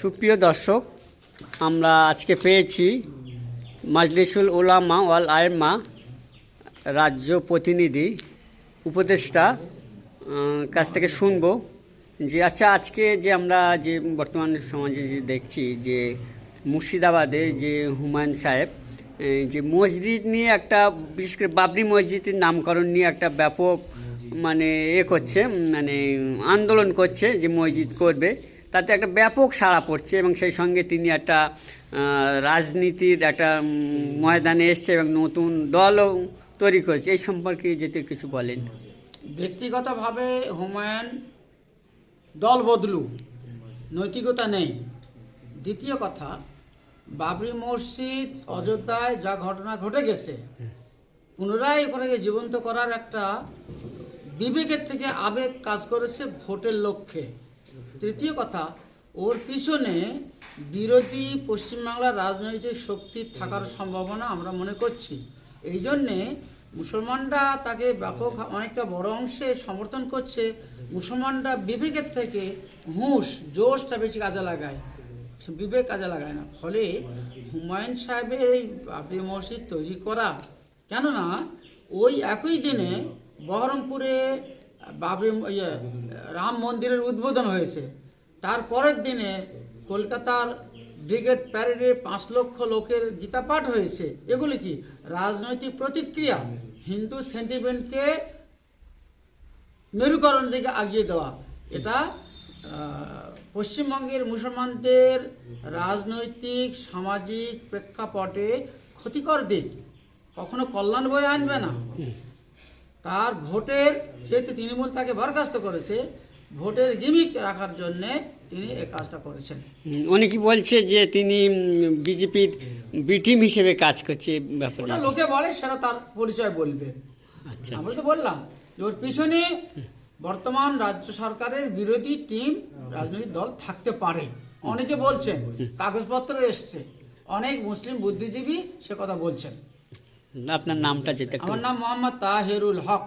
সুপ্রিয় দর্শক, আমরা আজকে পেয়েছি মাজলিসুল উলামা ওয়াল আইম্মা রাজ্য প্রতিনিধি উপদেষ্টা কাছ থেকে শুনবো যে আচ্ছা আজকে যে আমরা যে বর্তমান সমাজে যে দেখছি যে মুর্শিদাবাদে যে হুমায়ুন সাহেব যে মসজিদ নিয়ে একটা বিশেষ করে বাবরি মসজিদের নামকরণ নিয়ে একটা ব্যাপক মানে করছে, মানে আন্দোলন করছে যে মসজিদ করবে, তাতে একটা ব্যাপক সাড়া পড়ছে এবং সেই সঙ্গে তিনি একটা রাজনীতির একটা ময়দানে এসছে এবং নতুন দলও তৈরি করেছে। এই সম্পর্কে যদি কিছু বলেন। ব্যক্তিগতভাবে হুমায়ুন দল বদলু, নৈতিকতা নেই। দ্বিতীয় কথা, বাবরি মসজিদ অযোধ্যায় যা ঘটনা ঘটে গেছে পুনরায় ওখানে জীবন্ত করার একটা বিবেকের থেকে আবেগ কাজ করেছে ভোটের লক্ষ্যে। তৃতীয় কথা, ওর পিছনে বিরোধী পশ্চিমবাংলার রাজনৈতিক শক্তি থাকার সম্ভাবনা আমরা মনে করছি। এই জন্যে মুসলমানরা তাকে ব্যাপক অনেকটা বড় অংশে সমর্থন করছে। মুসলমানরা বিবেকের থেকে জোশটা বেশি কাজে লাগায়, বিবেক কাজে লাগায় না। ফলে হুমায়ুন সাহেবের এই বাবরি মসজিদ তৈরি করা, কেননা ওই একই দিনে বহরমপুরে রাম মন্দিরের উদ্বোধন হয়েছে, তার পরের দিনে কলকাতার ব্রিগেড প্যারেডে 5 লক্ষ লোকের গীতাপাঠ হয়েছে। এগুলি কি রাজনৈতিক প্রতিক্রিয়া? হিন্দু সেন্টিমেন্টকে মেরুকরণ দিকে আগিয়ে দেওয়া, এটা পশ্চিমবঙ্গের মুসলমানদের রাজনৈতিক সামাজিক প্রেক্ষাপটে ক্ষতিকর দিক, কখনো কল্যাণ বয়ে আনবে না। তার ভোটের, যেহেতু তৃণমূল তাকে বরখাস্ত করেছে, ভোটের গিমিক রাখার জন্যে তিনি এই কাজটা করেছেন। অনেকে বলছে যে তিনি বিজেপির বি টিম হিসেবে কাজ করছে। ওটা লোকে বলে, সেটা তার পরিচয় বলবে। আচ্ছা, আমরা তো বললাম যে ওর পিছনে বর্তমান রাজ্য সরকারের বিরোধী টিম, রাজনৈতিক দল থাকতে পারে। অনেকে বলছেন, কাগজপত্র এসছে, অনেক মুসলিম বুদ্ধিজীবী সে কথা বলছেন। আপনার নামটা যেতে? আমার নাম মোহাম্মদ তাহেরুল হক।